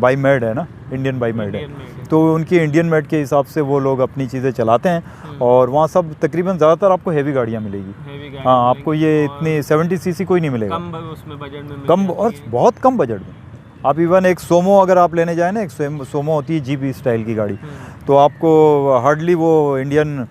बाई मेड है ना, इंडियन बाई मेड है, तो उनकी इंडियन मेड के हिसाब से वो लोग अपनी चीज़ें चलाते हैं। और वहाँ सब तकरीबन ज़्यादातर आपको हैवी गाड़ियाँ मिलेगी। हाँ, आपको ये इतनी 70 सीसी कोई नहीं मिलेगा, उसमें बजट में कम, और बहुत कम बजट में। आप इवन एक सोमो अगर आप लेने जाए ना, एक सोमो होती है जीप स्टाइल की गाड़ी, तो आपको हार्डली वो इंडियन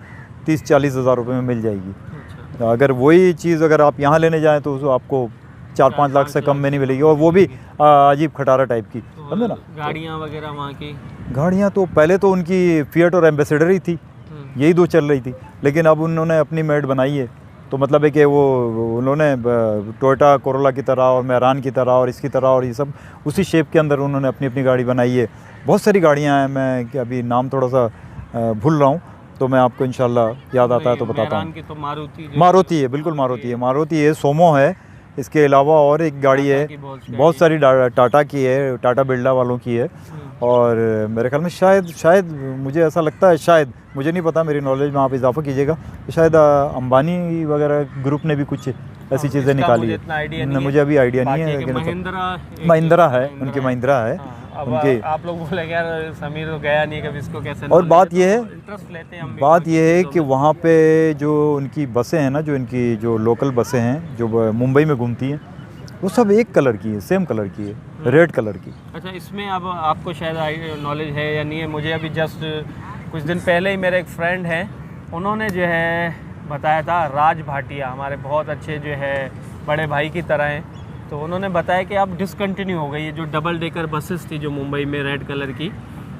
30-40 हज़ार रुपये में मिल जाएगी। अगर वही चीज़ अगर आप यहाँ लेने जाएं तो आपको 4-5 लाख से कम में नहीं मिलेगी, और वो भी अजीब खटारा टाइप की, समझे ना। गाड़ियाँ वगैरह वहाँ की गाड़ियाँ तो पहले तो उनकी फिएट और एम्बेसडर ही थी, यही दो चल रही थी, लेकिन अब उन्होंने अपनी मेड बनाई है, तो मतलब है कि वो उन्होंने टोयोटा कोरोला की तरह और मेहरान की तरह और इसकी तरह और ये सब उसी शेप के अंदर उन्होंने अपनी अपनी गाड़ी बनाई है। बहुत सारी गाड़ियाँ हैं, मैं अभी नाम थोड़ा सा भूल रहा हूँ, तो मैं आपको इंशाल्लाह याद आता है तो बताता हूँ। तो मारुति है, बिल्कुल मारुति है, सोमो है, इसके अलावा और एक गाड़ी है, की बहुत सारी टाटा की है, टाटा बिरला वालों की है। और मेरे ख्याल में शायद मुझे ऐसा लगता है, शायद मुझे नहीं पता, मेरी नॉलेज में आप इजाफा कीजिएगा, तो शायद अंबानी वगैरह ग्रुप ने भी कुछ ऐसी चीज़ें निकाली है। मुझे अभी आइडिया नहीं है, लेकिन महिंद्रा है, उनकी महिंद्रा है उनके। आप लोग बोले यार समीर तो गया नहीं कभी, इसको कैसे। और बात ये है, इंटरेस्ट लेते हैं हम, बात ये है कि वहाँ पे जो उनकी बसें हैं ना, जो इनकी जो लोकल बसें हैं जो मुंबई में घूमती हैं, वो सब एक कलर की है, सेम कलर की है, रेड कलर की। अच्छा, इसमें अब आपको शायद नॉलेज है या नहीं है, मुझे अभी जस्ट कुछ दिन पहले ही मेरे एक फ्रेंड हैं, उन्होंने जो है बताया था, राज भाटिया हमारे बहुत अच्छे जो है बड़े भाई की तरह हैं, तो उन्होंने बताया कि अब डिसकंटिन्यू हो गई है जो डबल डेकर बसेस थी जो मुंबई में रेड कलर की,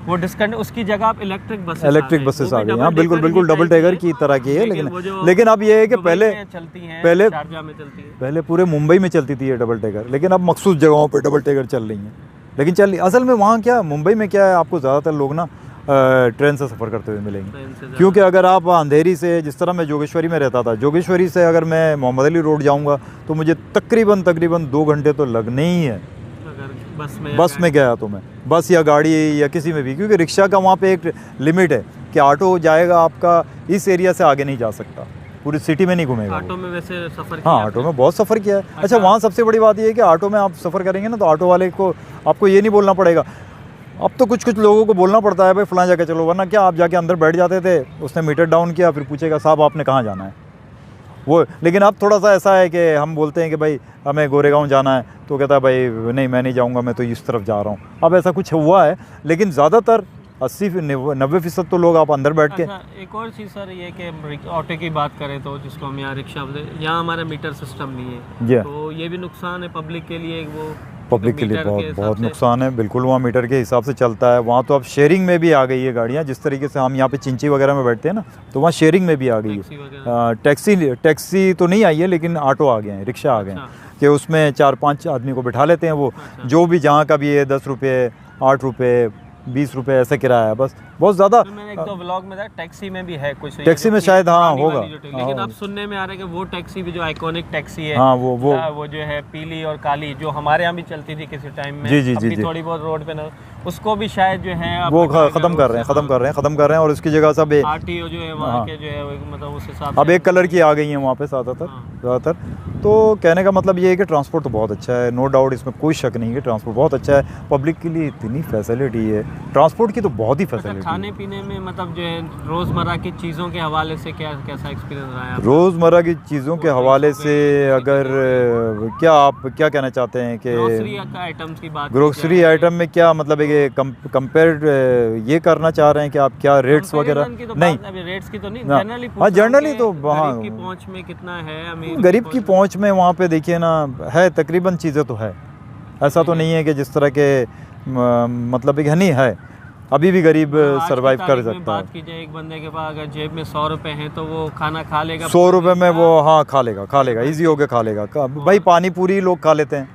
वो डिसकंटिन्यू, उसकी जगह आप इलेक्ट्रिक बसेस आ गई। हाँ बिल्कुल डबल डेकर की तरह की है, लेकिन अब ये है कि पहले शारजाह में चलती है, पहले पूरे मुंबई में चलती थी ये डबल डेकर, लेकिन अब मखसूस जगहों पे डबल डेकर चल रही हैं। लेकिन असल में वहाँ क्या, मुंबई में क्या है, आपको ज़्यादातर लोग ना ट्रेन से सफ़र करते हुए मिलेंगे, क्योंकि अगर आप अंधेरी से, जिस तरह मैं जोगेश्वरी में रहता था, जोगेश्वरी से अगर मैं मोहम्मद अली रोड जाऊँगा तो मुझे तकरीबन 2 घंटे तो लगने ही है, बस में गया तो मैं, बस या गाड़ी या किसी में भी, क्योंकि रिक्शा का वहाँ पे एक लिमिट है कि ऑटो जाएगा आपका इस एरिया से आगे नहीं जा सकता, पूरी सिटी में नहीं घूमेगा। ऑटो में वैसे सफ़र किया? हाँ, ऑटो में बहुत सफ़र किया है। अच्छा, वहाँ सबसे बड़ी बात ये है कि ऑटो में आप सफ़र करेंगे ना, तो ऑटो वाले को आपको ये नहीं बोलना पड़ेगा, अब तो कुछ लोगों को बोलना पड़ता है भाई फलां जगह चलो, वरना क्या आप जाके अंदर बैठ जाते थे, उसने मीटर डाउन किया, फिर पूछेगा साहब आपने कहाँ जाना है वो। लेकिन अब थोड़ा सा ऐसा है कि हम बोलते हैं कि भाई हमें गोरेगांव जाना है, तो कहता है भाई नहीं मैं नहीं जाऊंगा, मैं तो इस तरफ जा रहा हूँ। अब ऐसा कुछ हुआ है, लेकिन ज़्यादातर 80-90% तो लोग आप अंदर बैठ के। एक और चीज़ सर ये कि ऑटो की बात करें तो जिसको हम यहाँ रिक्शा, यहाँ हमारा मीटर सिस्टम नहीं है, तो ये भी नुकसान है पब्लिक के लिए, वो पब्लिक के लिए बहुत नुकसान है। बिल्कुल, वहाँ मीटर के हिसाब से चलता है। वहाँ तो अब शेयरिंग में भी आ गई है गाड़ियाँ, जिस तरीके से हम यहाँ पे चिंची वगैरह में बैठते हैं ना, तो वहाँ शेयरिंग में भी आ गई है। टैक्सी तो नहीं आई है, लेकिन ऑटो आ गए हैं, रिक्शा आ गए हैं कि उसमें 4-5 आदमी को बिठा लेते हैं, वो जो भी जहाँ का भी है, 10 रुपये, 8 रुपये, 20 रुपये ऐसा किराया है बस, बहुत ज़्यादा। मैंने एक दो व्लॉग में था, टैक्सी में भी है कुछ, टैक्सी में शायद हाँ होगा, लेकिन अब सुनने में आ रहा है कि वो टैक्सी भी जो आइकॉनिक टैक्सी है, हाँ वो जो है पीली और काली, जो हमारे यहाँ भी चलती थी किसी टाइम में, जी थोड़ी बहुत रोड पे ना, उसको भी शायद जो है वो ख़त्म कर रहे हैं और उसकी जगह सब आरटीओ जो है वहाँ के जो है मतलब उस हिसाब अब एक कलर की आ गई है वहाँ पे ज़्यादातर। तो कहने का मतलब ये है कि ट्रांसपोर्ट तो बहुत अच्छा है, नो डाउट, इसमें कोई शक नहीं है, ट्रांसपोर्ट बहुत अच्छा है, पब्लिक के लिए इतनी फैसिलिटी है ट्रांसपोर्ट की, तो बहुत ही फैसिलिटी। खाने पीने में मतलब जो है रोज़मर्रा की चीज़ों के हवाले से कैसा एक्सपीरियंस रहा है? रोज़मर्रा की चीज़ों के हवाले से अगर क्या आप क्या कहना चाहते हैं कि ग्रोसरी आइटम्स की बात, ग्रोसरी आइटम में क्या मतलब है कि कंपेयर ये करना चाह रहे हैं कि आप क्या रेट्स वगैरह? नहीं, रेट्स की तो नहीं, हाँ जनरली तो हाँ, गरीब की पहुंच में कितना है, गरीब की पहुंच में वहाँ पे देखिए ना है, तकरीबन चीज़ें तो है, ऐसा तो नहीं है कि जिस तरह के मतलब एक नहीं है, अभी भी गरीब सरवाइव कर सकता है। बात कीजिए एक बंदे के पास अगर जेब में 100 रुपए हैं तो वो खाना खा लेगा, 100 रुपये में वो हाँ खा लेगा ईजी होके खा लेगा। भाई पानी पूरी लोग खा लेते हैं,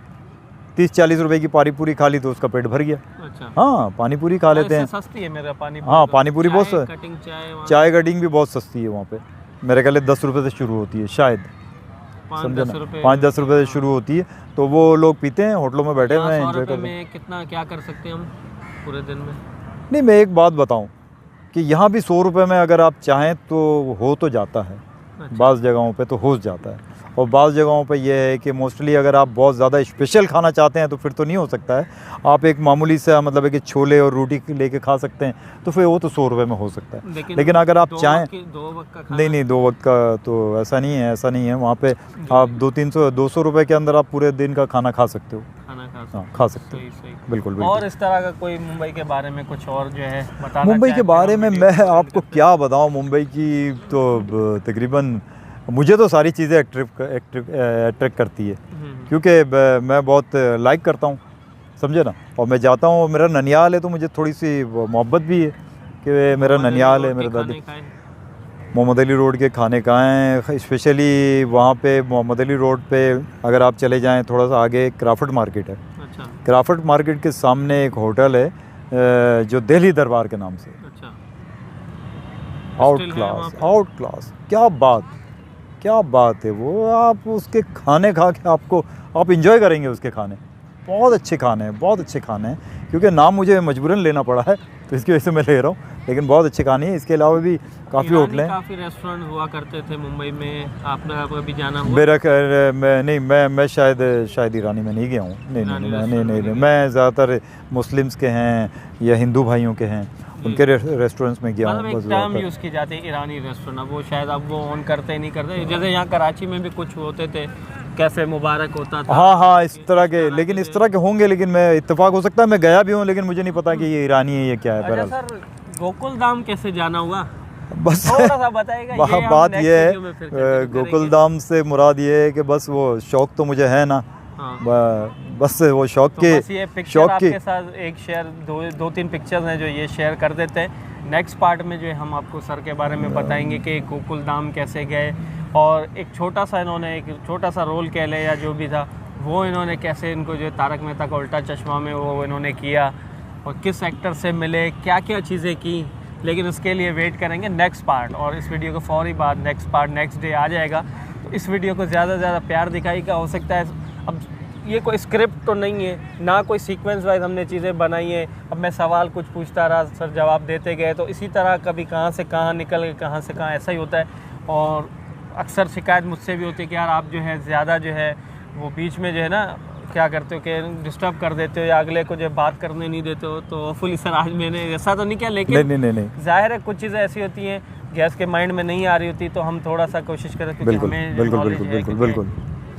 30-40 रुपए की पानी पूरी खा ली तो उसका पेट भर गया। अच्छा, हाँ पानी पूरी खा लेते हैं, सस्ती है मेरा पानी। हाँ पानी पूरी बहुत, चाय कटिंग भी बहुत सस्ती है वहाँ पे, मेरे ख्याल 10 रुपये से शुरू होती है शायद, समझे ना, 5-10 रुपये से शुरू होती है, तो वो लोग पीते हैं, होटलों में बैठे हुए हैं, एंजॉय करते हैं। कितना क्या कर सकते हैं हम पूरे दिन में? नहीं, मैं एक बात बताऊं कि यहाँ भी 100 रुपये में अगर आप चाहें तो हो तो जाता है। अच्छा। बाज़ जगहों पे तो हो जाता है, और बाज़ जगहों पे ये है कि मोस्टली अगर आप बहुत ज़्यादा स्पेशल खाना चाहते हैं तो फिर तो नहीं हो सकता है। आप एक मामूली सा मतलब है कि छोले और रोटी लेके खा सकते हैं, तो फिर वो तो 100 रुपये में हो सकता है। लेकिन अगर आप चाहें, 2 वक्त का नहीं 2 वक्त का तो ऐसा नहीं है वहाँ पे आप 200 रुपये के अंदर आप पूरे दिन का खाना खा सकते हो, खा सकते हो। बिल्कुल। और इस तरह का कोई मुंबई के बारे में कुछ और जो है बताना? मुंबई के बारे में मैं आपको क्या बताऊं, मुंबई की तो तकरीबन मुझे तो सारी चीज़ें अट्रैक्ट करती है, क्योंकि मैं बहुत लाइक करता हूं, समझे ना, और मैं जाता हूं, मेरा ननियाल है तो मुझे थोड़ी सी मोहब्बत भी है कि मेरा ननियाल है, मेरे दादी। मोहम्मद अली रोड के खाने कहाँ हैं, स्पेशली वहाँ पे मोहम्मद अली रोड पे अगर आप चले जाएं थोड़ा सा आगे, क्राफर्ड मार्केट है। अच्छा। क्राफर्ड मार्केट के सामने एक होटल है जो दिल्ली दरबार के नाम से। अच्छा। आउट क्लास क्या बात, क्या बात है, वो आप उसके खाने खा के आपको आप इंजॉय करेंगे उसके खाने। बहुत अच्छे खाने हैं, बहुत अच्छे खाने हैं, क्योंकि नाम मुझे मजबूरन लेना पड़ा है तो इसकी वजह से मैं ले रहा हूँ, लेकिन बहुत अच्छे खाने हैं। इसके अलावा भी काफ़ी होटलें, काफ़ी रेस्टोरेंट हुआ करते थे मुंबई में, आपने अभी जाना हुआ? मेरा मैं शायद ईरानी में नहीं गया हूँ। नहीं, मैं ज़्यादातर मुस्लिम्स के हैं या हिंदू भाइयों के हैं उनके रेस्टोरेंट्स में गया हूँ। मतलब एक टर्म यूज़ की जाती है ईरानी रेस्टोरेंट, अब वो शायद अब वो ऑन करते नहीं करते, जैसे यहाँ कराची में भी कुछ होते थे, कैफ़े मुबारक होता था। हाँ इस तरह के, लेकिन इस तरह के होंगे, लेकिन मैं इत्तेफाक हो सकता है मैं गया भी हूँ, लेकिन मुझे नहीं पता कि ये ईरानी है ये क्या है। अच्छा सर, गोकुल धाम कैसे जाना हुआ, बस थोड़ा सा बताइएगा। बात ये है, गोकुल धाम से मुराद ये है कि बस वो शौक तो मुझे है ना, बस वो शौक तो के बस ये पिक्चर आपके साथ एक शेयर, दो तीन पिक्चर्स हैं जो ये शेयर कर देते हैं। नेक्स्ट पार्ट में जो है हम आपको सर के बारे में बताएंगे कि गोकुल धाम कैसे गए, और एक छोटा सा इन्होंने एक छोटा सा रोल कह ले या जो भी था वो इन्होंने कैसे इनको जो तारक मेहता का उल्टा चश्मा में वो इन्होंने किया, और किस एक्टर से मिले, क्या क्या चीज़ें की। लेकिन उसके लिए वेट करेंगे नेक्स्ट पार्ट, और इस वीडियो को फौरी बाद नेक्स्ट पार्ट नेक्स्ट डे आ जाएगा। तो इस वीडियो को ज़्यादा से ज़्यादा प्यार दिखाइएगा। हो सकता है अब ये कोई स्क्रिप्ट तो नहीं है ना, कोई सीक्वेंस वाइज हमने चीज़ें बनाई हैं। अब मैं सवाल कुछ पूछता रहा, सर जवाब देते गए, तो इसी तरह कभी कहाँ से कहाँ निकल गए, कहाँ से कहाँ, ऐसा ही होता है। और अक्सर शिकायत मुझसे भी होती है कि यार आप जो है ज़्यादा जो है वो बीच में जो है ना क्या करते हो कि डिस्टर्ब कर देते हो या अगले को जो बात करने नहीं देते हो। तो होपफुली सर आज मैंने ऐसा तो नहीं किया, लेकिन नहीं। जाहिर है कुछ चीज़ें ऐसी होती हैं गैस के माइंड में नहीं आ रही होती, तो हम थोड़ा सा कोशिश करें, क्योंकि हमें बिल्कुल।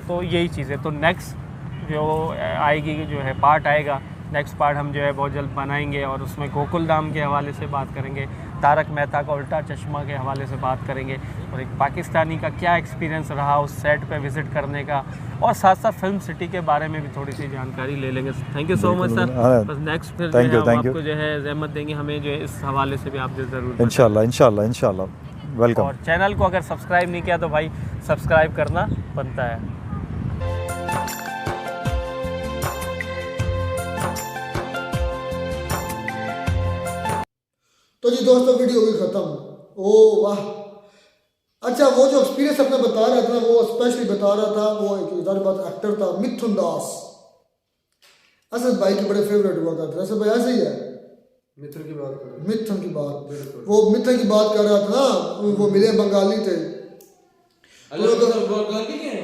तो यही चीज़ है। तो नेक्स्ट जो आएगी, जो है पार्ट आएगा, नेक्स्ट पार्ट हम जो है बहुत जल्द बनाएंगे, और उसमें गोकुल धाम के हवाले से बात करेंगे, तारक मेहता का उल्टा चश्मा के हवाले से बात करेंगे, और एक पाकिस्तानी का क्या एक्सपीरियंस रहा उस सेट पे विज़िट करने का, और साथ साथ फिल्म सिटी के बारे में भी थोड़ी सी जानकारी ले लेंगे। Thank you so much sir. बस नेक्स्ट फिर आपको जो है ज़हमत देंगे, हमें जो है इस हवाले से भी आप जो ज़रूर इंशाल्लाह वेलकम। और चैनल को अगर सब्सक्राइब नहीं किया तो भाई सब्सक्राइब करना बनता है। तो जी दोस्तों, वीडियो हुई ख़त्म। ओ वाह, अच्छा वो जो एक्सपीरियंस अपना बता रहा था, वो स्पेशली बता रहा था, वो एक बात एक्टर था मिथुन दास। असद भाई के बड़े फेवरेट हुआ करते थे। असद भाई ऐसे ही है, मिथुन की बात वो मिथुन की बात कर रहा था ना, वो मिले बंगाली थे,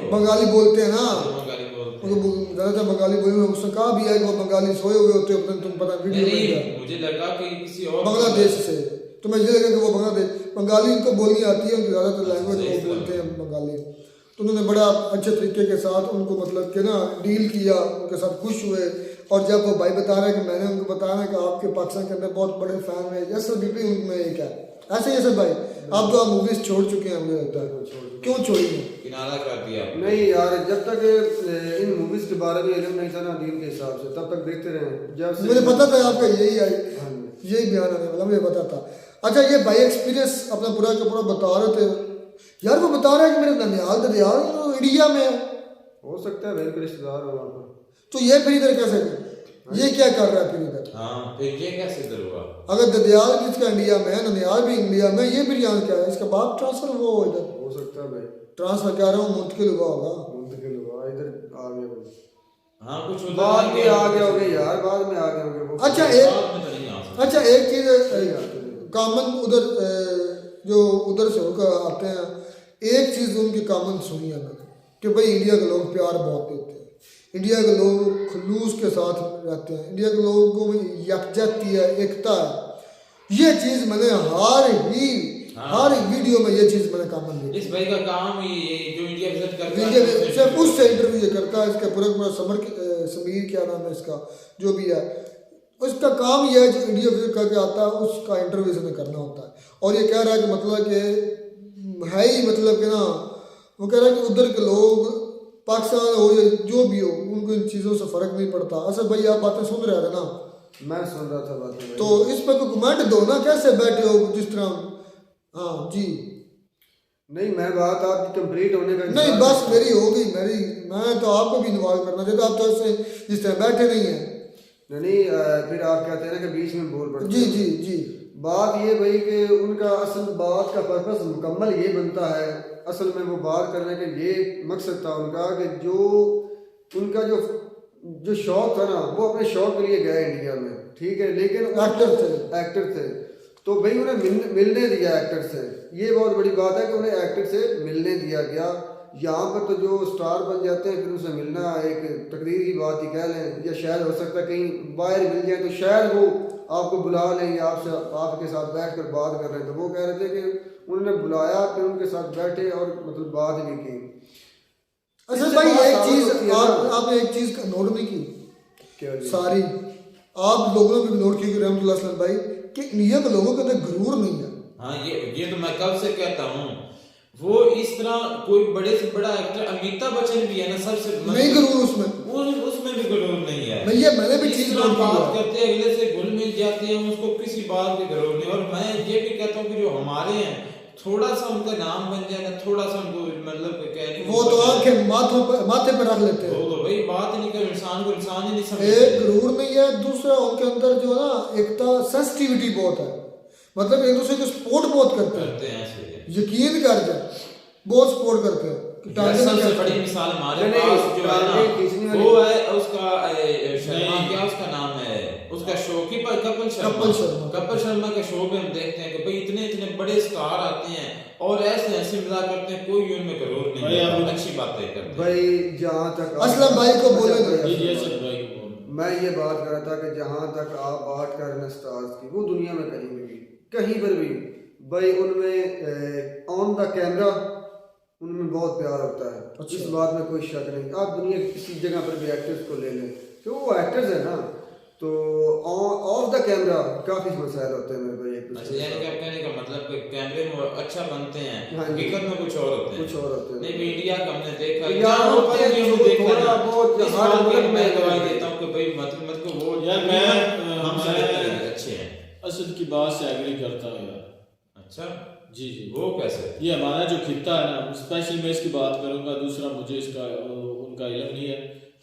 बंगाली बोलते हैं ना, ज़्यादातर बंगाली बोलने में उसने कहा भी है कि वो बंगाली सोए हुए होते हैं, तुम पता वीडियो में मुझे लगा कि किसी और बांग्लादेश से, तो मैं ये लगा कि वो बंगाली इनको बोलनी आती है, उनकी ज़्यादातर लैंग्वेज वो बोलते हैं बंगाली। तो उन्होंने बड़ा अच्छे तरीके के साथ उनको मतलब कि ना डील किया, उनके साथ खुश हुए। और जब वो भाई बता रहे हैं कि मैंने उनको बताया कि आपके पाकिस्तान के अंदर बहुत बड़े फ़ैन है, यस सर बीपी उनमें एक है ऐसे ही। सर भाई आप तो आप मूवीज़ छोड़ चुके हैं, मुझे लगता है, क्यों छोड़ी है? किनारा कर दिया नहीं यार, जब तक इन मूवीज के बारे में इल्म नहीं था ना दीन के हिसाब से, तब तक देखते रहे। जब मुझे पता था आपका यही बयान आने वाला, मुझे पता था। अच्छा, ये भाई एक्सपीरियंस अपना पूरा का पूरा बता रहे थे यार, वो बता रहा है कि मेरे ननिहाल दरियाल इंडिया में हो सकता है भाई रिश्तेदार हो वहाँ पर। तो ये फिर इधर कैसे, ये क्या कर रहा है फिर इधर? हाँ, फिर ये कैसे इधर हुआ? अगर ददियाल भी इसका इंडिया में है, ननिहाल भी इंडिया में, ये फिर यहाँ क्या है? इसका बाप ट्रांसफर वो इधर हो सकता है भाई, ट्रांसफर कह रहा हूँ, मुंतकिल हुआ होगा, मुंतकिल हुआ इधर आ गया भाई। हाँ, कुछ बाद में आ गए होंगे यार, बाद में आ गए होंगे वो। अच्छा एक चीज़ कॉमन उधर जो उधर से होकर आते हैं, एक चीज़ उनकी कॉमन सुनी है मैंने कि भाई इंडिया के लोग प्यार बहुत देते हैं, इंडिया के लोग खलूस के साथ रहते हैं, इंडिया के लोगों में यकजहती है, एकता है। ये चीज़ मैंने हर वीडियो में ये चीज़ मैंने कॉमन देखी। इस भाई का काम ये जो इंडिया विजिट करता है, इंडिया सिर्फ उससे इंटरव्यू ये करता है, इसका पूरा समीर क्या नाम है इसका, जो भी है उसका काम यह है, जो इंडिया विजिट करके आता है उसका इंटरव्यू इसने करना होता है। और ये कह रहा है कि मतलब कि है ही मतलब कि ना, वो कह रहा है कि उधर के लोग पाकिस्तान हो या जो भी हो, उनको इन चीज़ों से फ़र्क नहीं पड़ता। अच्छा भाई, आप बातें सुन रहे थे ना? मैं सुन रहा था बातें। तो इस पर कोई कमेंट दो ना, कैसे बैठे हो जिस तरह। हाँ जी, नहीं मैं बात आपकी कंप्लीट होने का नहीं, बस मेरी हो गई, मैं तो आपको भी इन्वॉल्व करना चाहता, आप तो ऐसे जिस तरह बैठे नहीं हैं। नहीं फिर आप कहते हैं ना कि बीच में बोल पड़ते। जी जी जी, बात ये भाई कि उनका असल बात का पर्पस मुकम्मल ये बनता है, असल में वो बात करने के ये मकसद था उनका कि जो उनका जो शौक था ना, वो अपने शौक के लिए गए इंडिया में, ठीक है, लेकिन एक्टर थे तो भाई उन्हें मिलने दिया एक्टर से। ये बहुत बड़ी बात है कि उन्हें एक्टर से मिलने दिया गया। यहाँ पर तो जो स्टार बन जाते हैं फिर उनसे मिलना एक तकदीर की बात ही कह लें, या शायद हो सकता है कहीं बाहर मिल जाए तो शायद वो आपको बुला लें या आपके साथ बैठ कर बात कर रहे हैं। तो वो कह रहे थे कि उन्होंने बुलाया, फिर उनके साथ बैठे और मतलब बात भी की। अच्छा भाई एक चीज आपने एक चीज नोट नहीं की, सारी आप लोगों ने भी नोट की रहमतुल्लाह असलम भाई, कि इंडिया के लोगों के अंदर गुरूर नहीं है। हाँ ये तो मैं कब से कहता हूँ, वो इस तरह कोई बड़े से बड़ा एक्टर अमिताभ बच्चन भी है ना, सबसे नहीं गुरूर उसमें भी गुरूर नहीं है। भैया मैंने भी चीज बात करते हैं अगले से घुल मिल जाते हैं, उसको किसी बात की गुरूर नहीं। और मैं ये भी कहता हूँ कि जो हमारे हैं थोड़ा सा उनका नाम बन जाएगा, थोड़ा सा उनको मतलब कहने वो तो आंखें माथे पे रख लेते हैं, तो भाई बात नहीं कर, इंसान को इंसान ही नहीं समझते। एक गुरूर नहीं है, दूसरा उनके अंदर जो है ना एक तो सेंसिटिविटी बहुत है, मतलब एक दूसरे को सपोर्ट बहुत करते हैं, यकीन कर जाए बहुत सपोर्ट करते हैं। सबसे बड़ी मिसाल हमारे पास जो है ना वो है उसका शर्मा, क्या उसका नाम है, उसका शो कीपर कपिल शर्मा का शो भी हम देखते हैं कि भाई इतने बड़े स्टार आते हैं और ऐसे मजाक करते हैं, कोई उनमें गरूर नहीं है, अच्छी बातें करते हैं भाई। जहाँ तक असलम भाई को बोले, मैं ये बात कर रहा था कि जहाँ तक आप बात कर रहे हैं स्टार्स की, वो दुनिया में कहीं पर भी भाई उनमें ऑन द कैमरा उनमें बहुत प्यार होता है। अच्छा। इस बात में कोई शक नहीं। आप दुनिया किसी जगह पर भी एक्टर्स को ले लें तो वो एक्टर्स है ना, तो ऑफ द कैमरा काफी मसाइल होते हैं मेरे भाई एक दूसरे। अच्छा, यानी कि आप कहने का मतलब कि कैमरे में अच्छा बनते हैं, हकीकत में कुछ और होते हैं। नहीं इंडिया का हमने देखा, यहाँ होते हैं जो थोड़ा बहुत हर मुल्क में गवाही देता हूँ कि भाई मतलब वो यार मैं अच्छे हैं। असद की बात से एग्री करता हूँ यार। अच्छा जी वो कैसे? ये हमारा जो खित्ता है ना, स्पेशली मैं इसकी बात करूंगा, दूसरा मुझे इसका उनका इल्म नहीं है।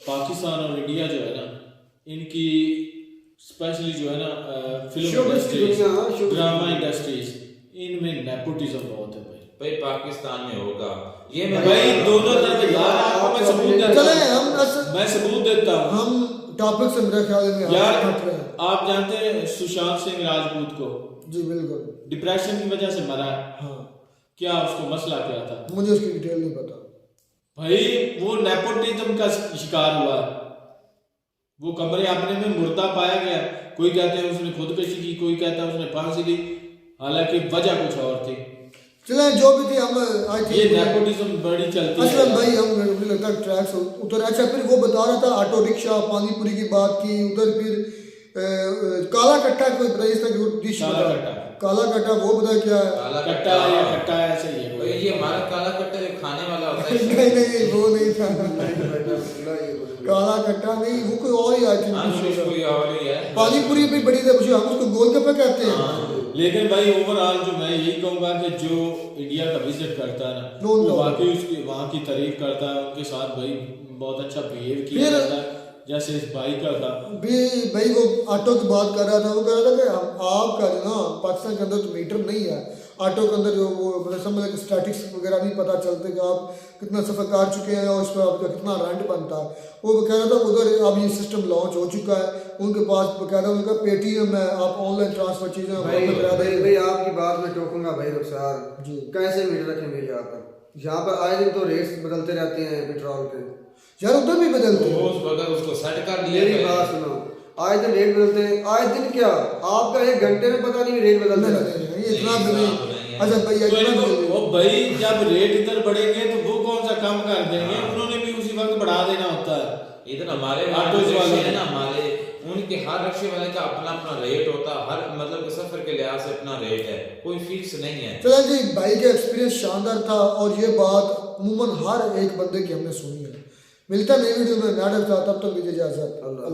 पाकिस्तान और इंडिया जो है ना, इनकी स्पेशली जो है ना फिल्म इंडस्ट्रीज, ड्रामा इंडस्ट्रीज, इनमें नेपोटिज्म बहुत है भाई पाकिस्तान में होगा ये भाई दोनों तरफ यार। आपको मैं सबूत देता हूं, मैं सबूत देता हूं। हम टॉपिक से मेरे ख्याल में यार आप जानते हैं सुशांत सिंह राजपूत को? जी बिल्कुल, डिप्रेशन की वजह से मरा है। हाँ, क्या उसको मसला क्या था? मुझे उसकी डिटेल नहीं पता भाई। वो नेपोटिज्म का शिकार हुआ, वो कमरे अपने में मुर्दा पाया गया। कोई कहते हैं उसने खुदकुशी की, कोई कहता है उसने फांसी ली, हालांकि वजह कुछ और थी। चले जो भी थी, हम आई थी ये नेपोटिज्म बड़ी चलती है। असलम भाई हम मुझे लगता है ट्रैक्स उधर। अच्छा फिर वो बता रहा था ऑटो रिक्शा, पानीपुरी की बात की उधर, फिर काला कट्टा कोई बताइए इसका डिश, काला कट्टा वो बता क्या है? काला कट्टा या कट्टा ऐसे ही है ये हमारा काला कट्टा जो खाने वाला होता है। नहीं वो नहीं था काला कट्टा नहीं, वो कोई और ही आई थी। पानीपुरी भी बड़ी हम उसको गोलगप्पे कहते हैं। लेकिन भाई ओवरऑल जो मैं यही कहूंगा कि जो इंडिया का विजिट करता है ना, वो वाकई उसकी वहाँ की तारीफ करता है, उनके साथ भाई बहुत अच्छा बिहेव किया जाता है, जैसे इस भाई का था। भाई वो ऑटो की बात कर रहा था, वो कह रहा था कि आपका जो ना पाकिस्तान के अंदर तो मीटर नहीं है ऑटो के अंदर, जो वो मतलब समझ कि स्टैटिक्स वगैरह नहीं पता चलते कि आप कितना सफ़र कर चुके हैं और उस पर आपका कितना रेंट बनता है। वो कह रहा था उधर अब ये सिस्टम लॉन्च हो चुका है, उनके पास बकायदा उनका पेटीएम है, आप ऑनलाइन ट्रांसफर चीज़ें भाई आपकी बात में टोकूंगा भाई रुखसार जी। कैसे मीटर रखेंगे यहाँ पर आए दिन तो रेट्स बदलते रहते हैं पेट्रोल के यार, उधर भी बदलते हैं। उसको सेट कर लिया। मेरी बात सुनो, आए दिन रेट बदलते हैं, आए दिन क्या आपका 1 घंटे में पता नहीं रेट बदलते रहते हैं। इतना नहीं। अच्छा भाई वो भाई जब रेट इधर बढ़ेंगे तो वो कौन सा कम कर देंगे, उन्होंने भी उसी वक्त बढ़ा देना होता है। इधर हमारे ऑटो वाले है ना, हमारे उनके हर रिक्शे वाले का अपना अपना रेट होता है, हर मतलब सफर के लिहाज से अपना रेट है, कोई फिक्स नहीं है। चलो जी, भाई का एक्सपीरियंस शानदार था और ये बात अमूमन हर एक बंदे की हमने सुनी है। मिलता नई वीडियो में, तब तक दीजिए इजाजत। अल्लाह।